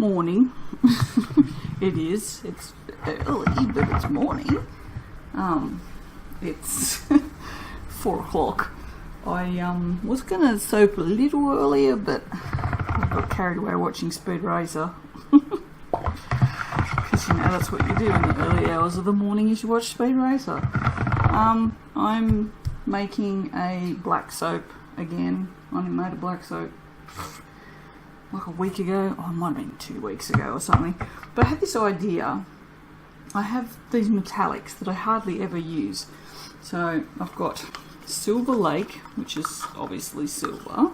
morning. It is. It's early, but it's morning. It's 4 o'clock. I was gonna soap a little earlier, but I got carried away watching Speed Racer. Because you know that's what you do in the early hours of the morning, is you watch Speed Racer. I'm making a black soap again. I only made a black soap like a week ago. Oh, it might have been 2 weeks ago or something. But I had this idea. I have these metallics that I hardly ever use. So I've got Silver Lake, which is obviously silver.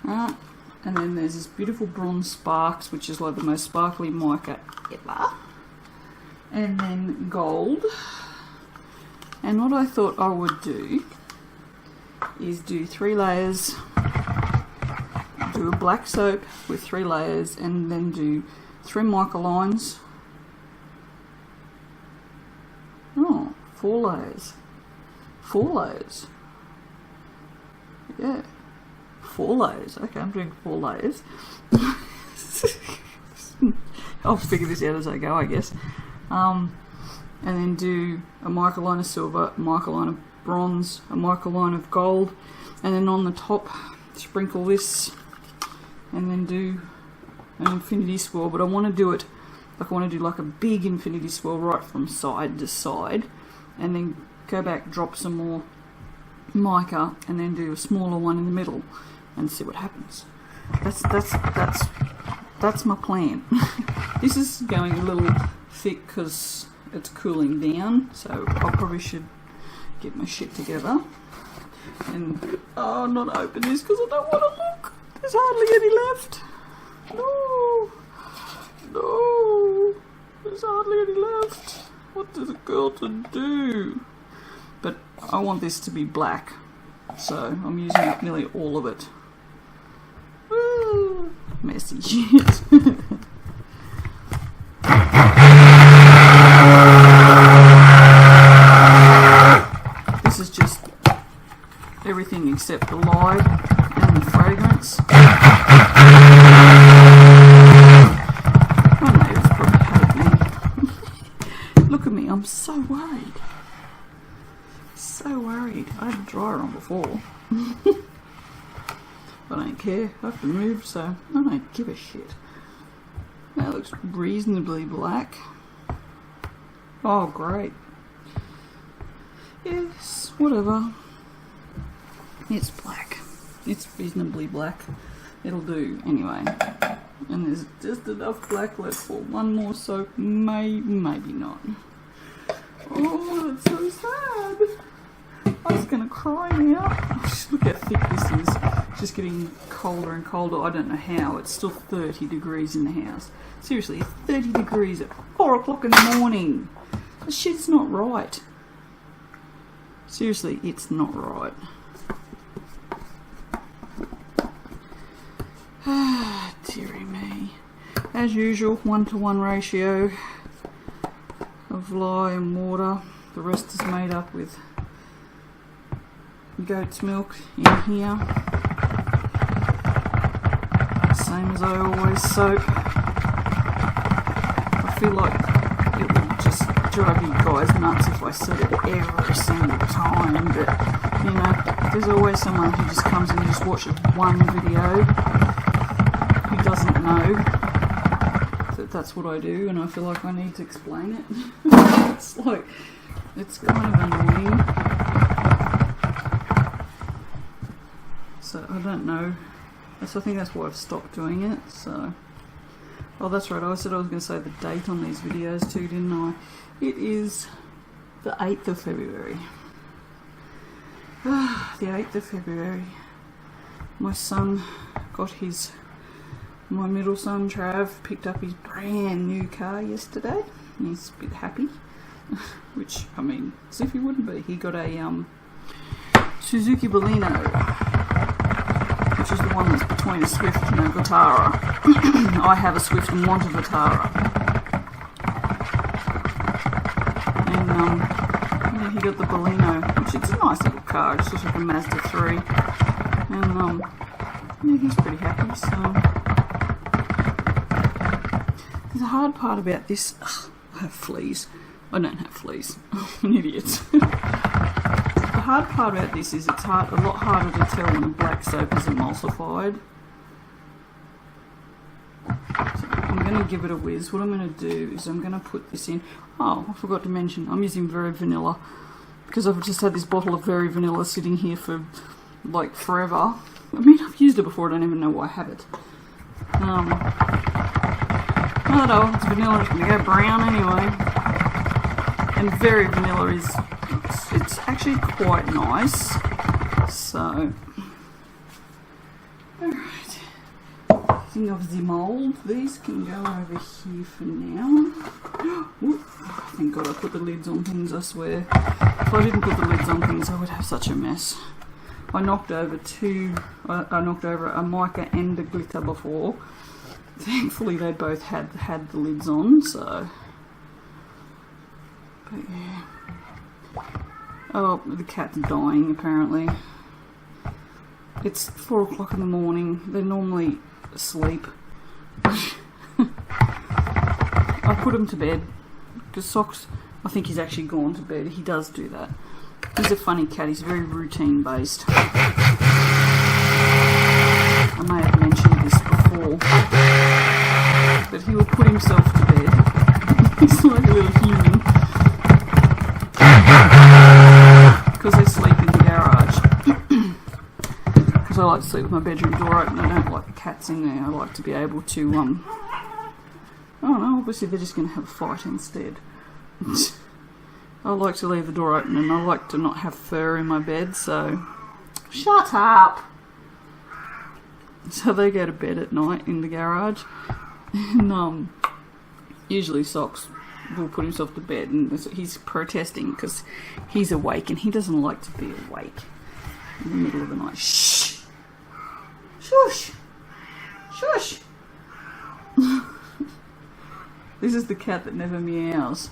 And then there's this beautiful Bronze Sparks, which is like the most sparkly mica ever. And then gold. And what I thought I would do is do 3 layers, do a black soap with 3 layers, and then do 3 mica lines. Oh, 4 layers. 4 layers. Yeah. 4 layers. Okay, I'm doing 4 layers. I'll figure this out as I go, I guess. And then do a mica line of silver, a mica line of bronze, a mica line of gold, and then on the top sprinkle this, and then do an infinity swirl. But I want to do it like, I want to do like a big infinity swirl right from side to side, and then go back, drop some more mica, and then do a smaller one in the middle and see what happens. That's my plan. This is going a little thick because it's cooling down, so I probably should get my shit together and not open this because I don't want to look. There's hardly any left. No, there's hardly any left. What is a girl to do? But I want this to be black, so I'm using up nearly all of it. Woo, messy shit. This is just everything except the light and the fragrance. My neighbours probably hate me. Look at me, I'm so worried. So worried. I had a dryer on before. I don't care. I've been moved, so I don't give a shit. That looks reasonably black. Oh, great. Yes, whatever. It's black. It's reasonably black. It'll do anyway. And there's just enough black left for one more soap. Maybe not. Oh, that's so sad. I was gonna cry now. Just look how thick this is. It's just getting colder and colder. I don't know how. It's still 30 degrees in the house. Seriously, it's 30 degrees at 4 o'clock in the morning. This shit's not right. Seriously, it's not right. Ah, dearie me. As usual, 1-to-1 ratio of lye and water. The rest is made up with goat's milk in here. Same as I always soap. I feel like it would just drive you guys nuts if I said it every single time, but you know, there's always someone who just comes and just watches one video who doesn't know that that's what I do, and I feel like I need to explain it. It's like, it's kind of annoying. So I don't know. So I think that's why I've stopped doing it. So, oh, that's right. I said I was going to say the date on these videos too, didn't I? It is the 8th of February. The 8th of February. My son got my middle son Trav picked up his brand new car yesterday. He's a bit happy, which, I mean, as if he wouldn't be. He got a Suzuki Baleno, which is the one that's between a Swift and a Vitara. I have a Swift and want a Vitara. And yeah, he got the Baleno, which is a nice little car. It's just like a Mazda 3. And yeah, he's pretty happy. So The hard part about this, I have fleas. I don't have fleas. I'm an idiot. The hard part about this is it's a lot harder to tell when a black soap is emulsified. So I'm going to give it a whiz. What I'm going to do is I'm going to put this in. Oh, I forgot to mention, I'm using Very Vanilla because I've just had this bottle of Very Vanilla sitting here for like forever. I mean, I've used it before, I don't even know why I have it. I don't know, it's vanilla, it's going to go brown anyway. And Very Vanilla is, it's actually quite nice. So, alright. Thing of the mould, these can go over here for now. Ooh, thank God I put the lids on things, I swear. If I didn't put the lids on things, I would have such a mess. I knocked over I knocked over a mica and a glitter before. Thankfully they both had the lids on, so. But yeah. Oh, the cat's dying apparently. It's 4 o'clock in the morning. They're normally asleep. I put him to bed because Socks, I think he's actually gone to bed. He does do that. He's a funny cat. He's very routine based. I may have mentioned this before, but he will put himself to bed. He's like a little human because they sleep in the garage. Because I like to sleep with my bedroom door open. I don't like the cats in there. I like to be able to I don't know, obviously they're just going to have a fight instead. I like to leave the door open and I like to not have fur in my bed, so shut up! So they go to bed at night in the garage, and usually Socks will put himself to bed, and he's protesting because he's awake and he doesn't like to be awake in the middle of the night. Shh! Shush! Shush! This is the cat that never meows.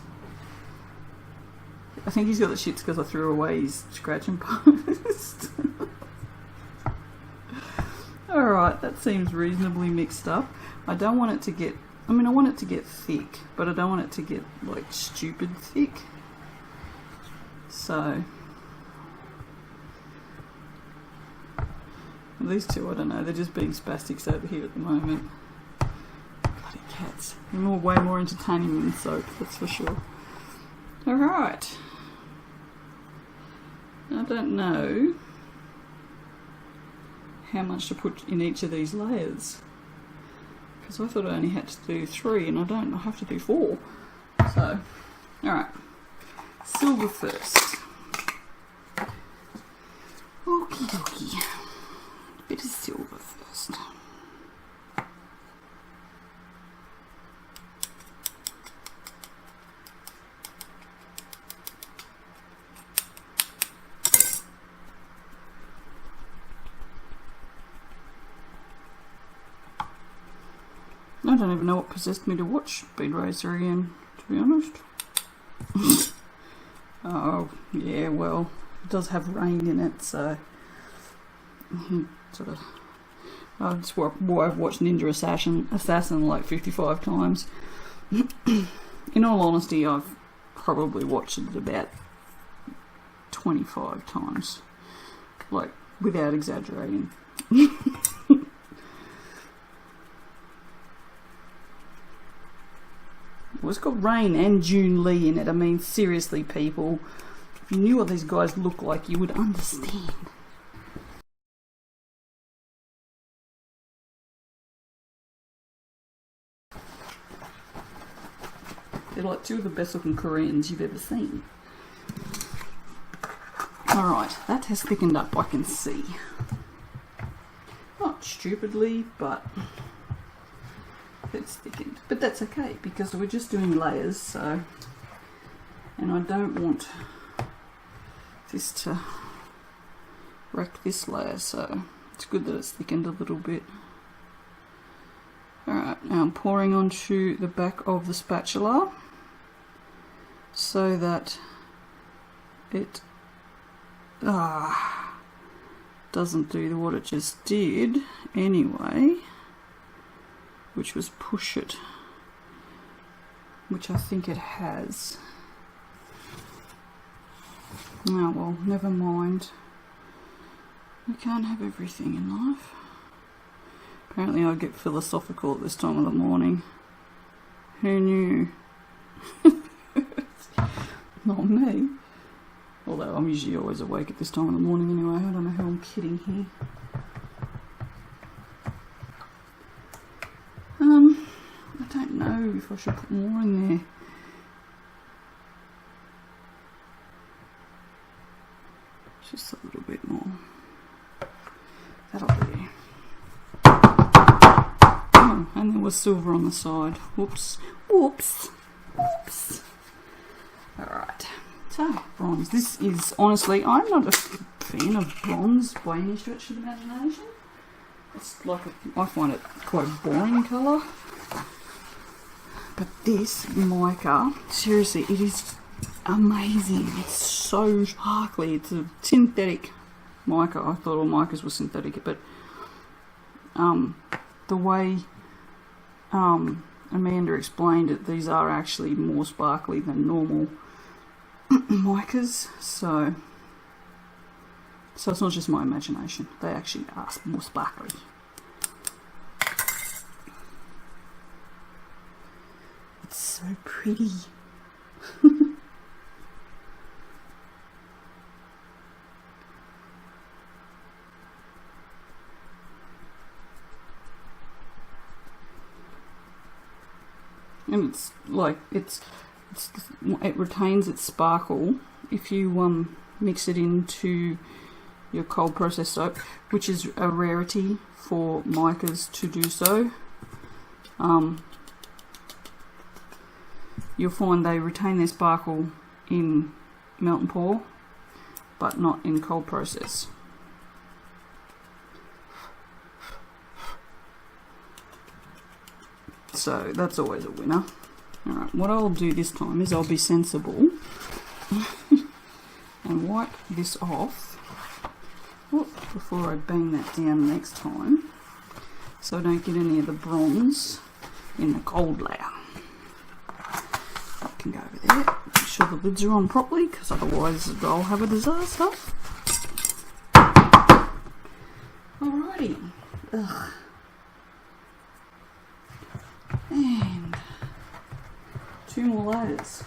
I think he's got the shits because I threw away his scratching post. Alright, that seems reasonably mixed up. I don't want it to get, I mean I want it to get thick, but I don't want it to get like stupid thick. So, these two, I don't know, they're just being spastics over here at the moment. Bloody cats. They're way more entertaining than soap, that's for sure. Alright. I don't know how much to put in each of these layers, because I thought I only had to do 3 and I don't, I have to do 4. So, alright, silver first. Okie dokie, bit of silver first. I don't even know what possessed me to watch Speed Racer again, to be honest. Oh, yeah, well, it does have rain in it, so sort of. I've watched Ninja Assassin like 55 times. In all honesty, I've probably watched it about 25 times, like without exaggerating. Well, it's got Rain and June Lee in it. I mean, seriously, people. If you knew what these guys look like, you would understand. They're like 2 of the best looking Koreans you've ever seen. Alright, that has thickened up, I can see. Not stupidly, but it's thickened. But that's okay, because we're just doing layers, so, and I don't want this to wreck this layer, so it's good that it's thickened a little bit. Alright, now I'm pouring onto the back of the spatula so that it doesn't do what it just did anyway, which was push it which I think it has. Oh well, never mind. We can't have everything in life. Apparently I get philosophical at this time of the morning. Who knew? Not me. Although I'm usually always awake at this time of the morning anyway. I don't know who I'm kidding here. I don't know if I should put more in there. Just a little bit more. That'll do. Oh, and there was silver on the side. Whoops. Whoops. Whoops. Alright. So, bronze. This is, honestly, I'm not a fan of bronze by any stretch of the imagination. It's like, I find it quite a boring colour. But this mica, seriously, it is amazing. It's so sparkly. It's a synthetic mica. I thought all micas were synthetic, but the way Amanda explained it, these are actually more sparkly than normal micas. So it's not just my imagination. They actually are more sparkly. It's so pretty. And it's like it retains its sparkle if you mix it into your cold process soap, which is a rarity for micas to do so. You'll find they retain their sparkle in melt and pour, but not in cold process. So that's always a winner. Alright, what I'll do this time is I'll be sensible and wipe this off before I bang that down next time, so I don't get any of the bronze in the cold layer. That can go over there. Make sure the lids are on properly, because otherwise I'll have a disaster. Alrighty. Ugh. And 2 more layers.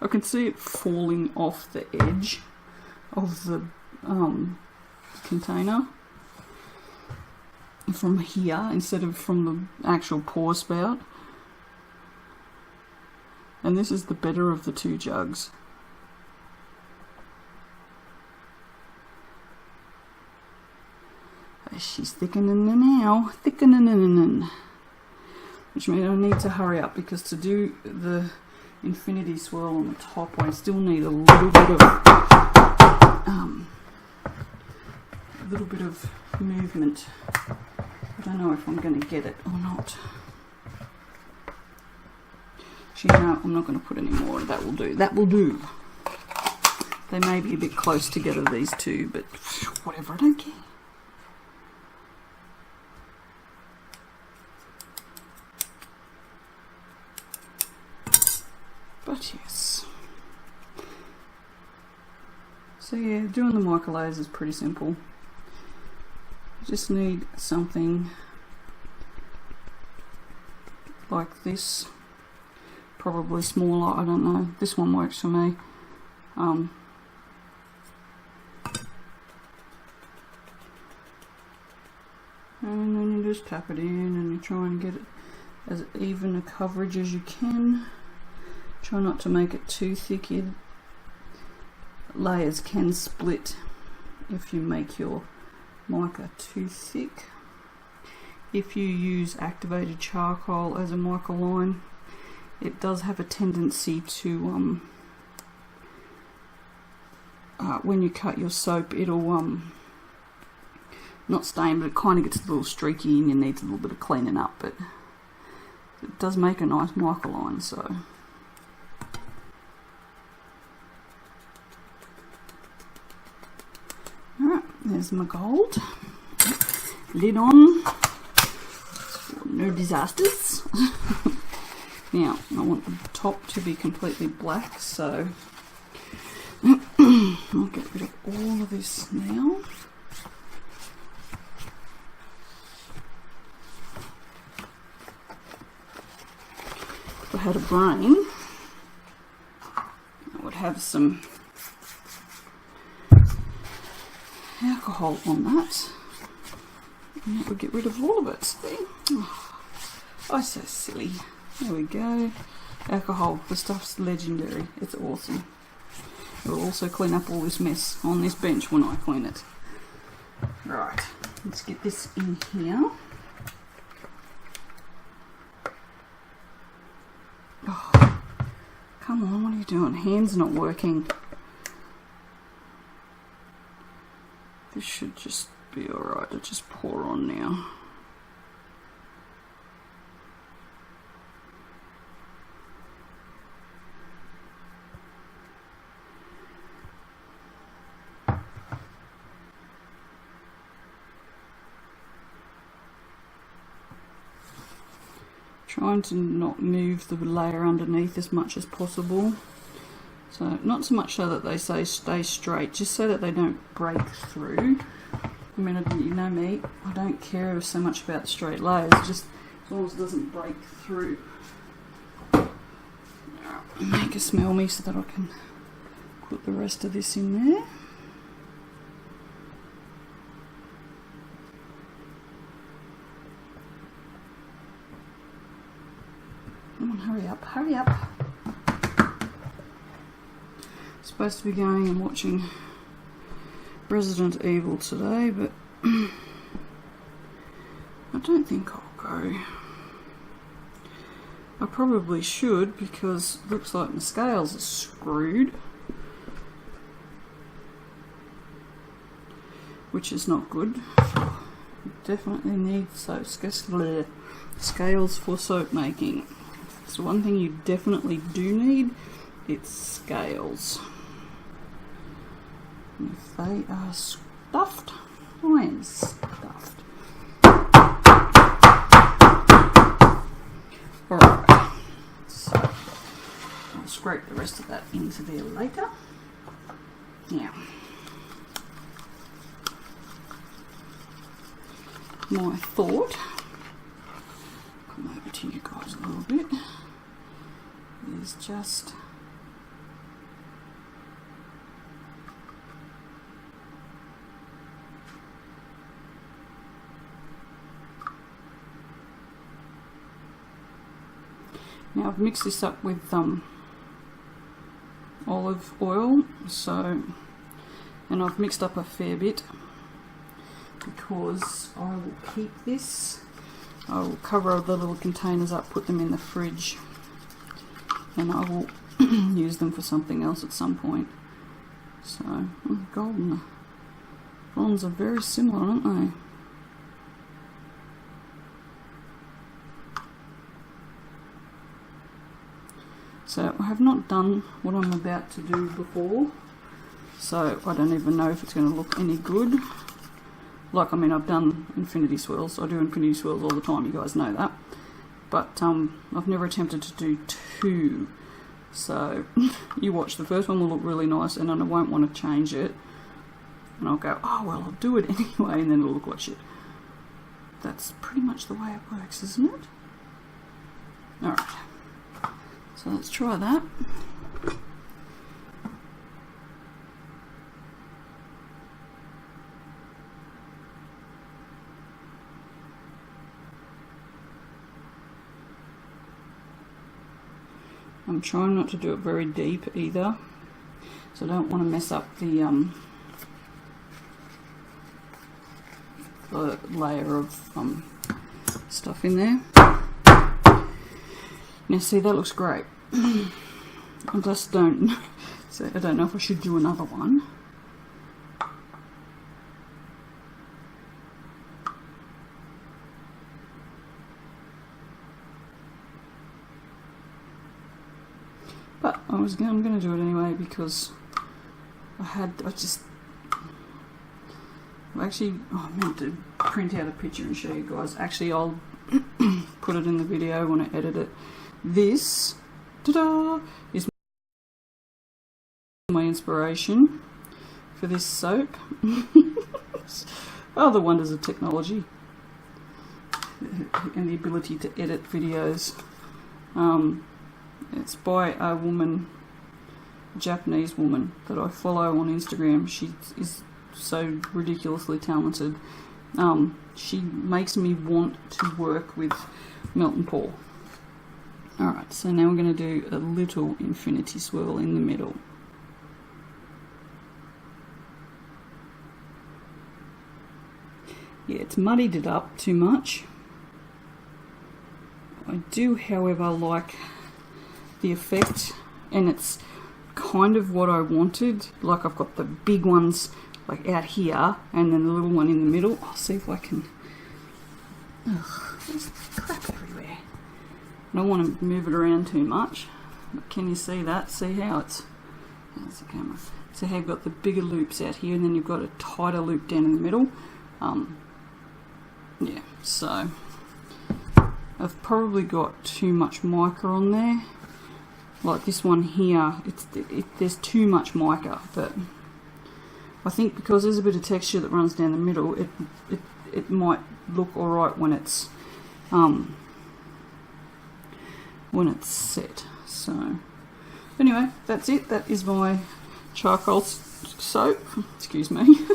I can see it falling off the edge of the container from here instead of from the actual pour spout. And this is the better of the 2 jugs. She's thickening now, thickening. Which means I need to hurry up, because to do the infinity swirl on the top, I still need a little bit of movement. I don't know if I'm going to get it or not. Actually, no, I'm not going to put any more. That will do. That will do. They may be a bit close together, these two, but whatever, I don't care. But yes. So yeah, doing the mica layers is pretty simple. You just need something like this, probably smaller, I don't know. This one works for me. And then you just tap it in and you try and get it as even a coverage as you can. Try not to make it too thick. Layers can split if you make your mica too thick. If you use activated charcoal as a mica line, it does have a tendency to when you cut your soap, it'll not stained, but it kind of gets a little streaky and it needs a little bit of cleaning up, but it does make a nice mica line, so. Alright, there's my gold. Lid on. No disasters. Now, I want the top to be completely black, so I'll get rid of all of this now. If I had a brain, I would have some alcohol on that, and that would get rid of all of it. See? Oh, so silly. There we go. Alcohol, the stuff's legendary. It's awesome. It will also clean up all this mess on this bench when I clean it. Right, let's get this in here. Oh, come on, what are you doing? Hands not working. This should just be alright to just pour on now. Trying to not move the layer underneath as much as possible. So not so much so that they say stay straight, just so that they don't break through. I mean, you know me, I don't care so much about the straight layers, just as long as it doesn't break through. Make a smell me so that I can put the rest of this in there. Come on, hurry up, hurry up. Supposed to be going and watching Resident Evil today, but I don't think I'll go. I probably should, because it looks like my scales are screwed, which is not good. Definitely need scales for soap making. So one thing you definitely do need, it's scales. And if they are stuffed, I am stuffed. Alright, so I'll scrape the rest of that into there later. Now, my thought, come over to you guys a little bit, is just now I've mixed this up with olive oil, so, and I've mixed up a fair bit because I will keep this. I will cover the little containers up, put them in the fridge, and I will use them for something else at some point. So, gold and bronze are very similar, aren't they? So I have not done what I'm about to do before, so I don't even know if it's going to look any good. Like, I mean, I've done infinity swirls. I do infinity swirls all the time, you guys know that. But I've never attempted to do two. So you watch, the first one will look really nice and then I won't want to change it. And I'll go, oh well, I'll do it anyway, and then it'll look like shit. That's pretty much the way it works, isn't it? Alright. So let's try that. I'm trying not to do it very deep either, so I don't want to mess up the layer of stuff in there. Now see, that looks great. I just don't, so I don't know if I should do another one. I'm going to do it anyway because I meant to print out a picture and show you guys. Actually, I'll put it in the video when I edit it. This, ta-da, is my inspiration for this soap. Oh, the wonders of technology and the ability to edit videos. It's by a woman, a Japanese woman that I follow on Instagram. She is so ridiculously talented. She makes me want to work with melt and pour. Alright, so now we're going to do a little infinity swirl in the middle. Yeah, it's muddied it up too much. I do, however, like the effect, and it's kind of what I wanted. Like, I've got the big ones like out here and then the little one in the middle. I'll see if I can. Ugh, there's crap everywhere. I don't want to move it around too much, but can you see that? See how it's, there's the camera. See how you've got the bigger loops out here and then you've got a tighter loop down in the middle. Yeah, so I've probably got too much mica on there. Like this one here, there's too much mica, but I think because there's a bit of texture that runs down the middle, it might look alright when it's set. So anyway, that's it. That is my charcoal soap. Excuse me.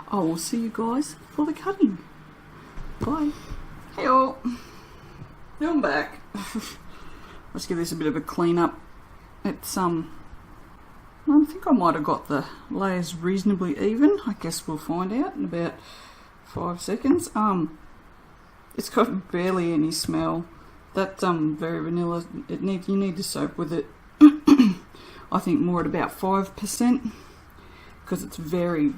I will see you guys for the cutting. Bye. Hey all. Now I'm back. Let's give this a bit of a clean up. It's I think I might have got the layers reasonably even. I guess we'll find out in about 5 seconds. It's got barely any smell. That very vanilla. You need the soap with it. I think more at about 5% because it's a very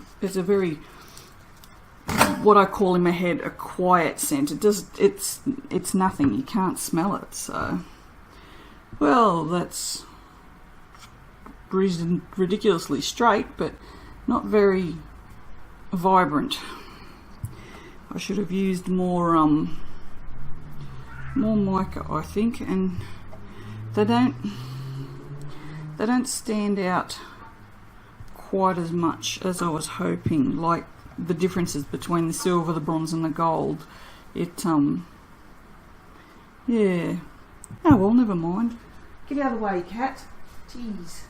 what I call in my head a quiet scent. It's nothing. You can't smell it. So, well, that's ridiculously straight, but not very vibrant. I should have used more mica, I think, and they don't stand out quite as much as I was hoping. Like the differences between the silver, the bronze and the gold, yeah. Oh well, never mind. Get out of the way, cat. Jeez.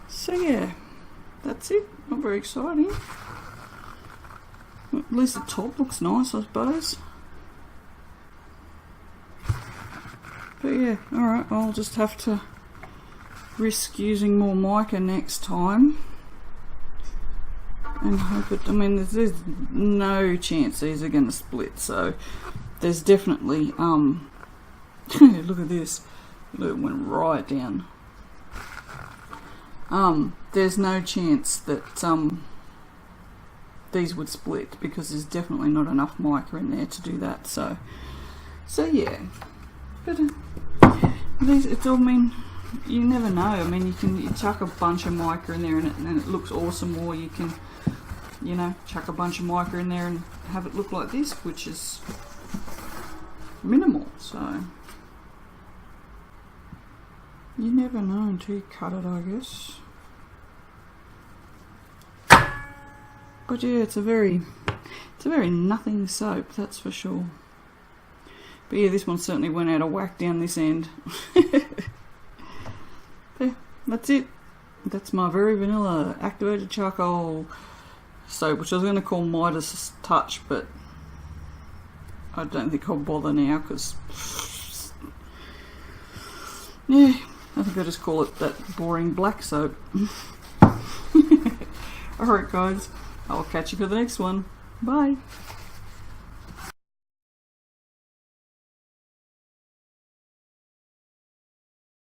So yeah, that's it. Not very exciting. At least the top looks nice, I suppose. But yeah, alright, I'll just have to risk using more mica next time. And hope it, I mean, there's no chance these are going to split, so there's definitely, look at this, look, it went right down. There's no chance that these would split because there's definitely not enough mica in there to do that. So yeah, but these, it's all, I mean, you never know. I mean, you chuck a bunch of mica in there and it looks awesome, or you can, you know, chuck a bunch of mica in there and have it look like this, which is minimal. So you never know until you cut it, I guess. But yeah, it's a very nothing soap, that's for sure. But yeah, this one certainly went out of whack down this end. Yeah, that's it. That's my very vanilla activated charcoal soap, which I was going to call Midas Touch, but I don't think I'll bother now because, yeah, I think I'll just call it that boring black soap. Alright guys, I'll catch you for the next one. Bye.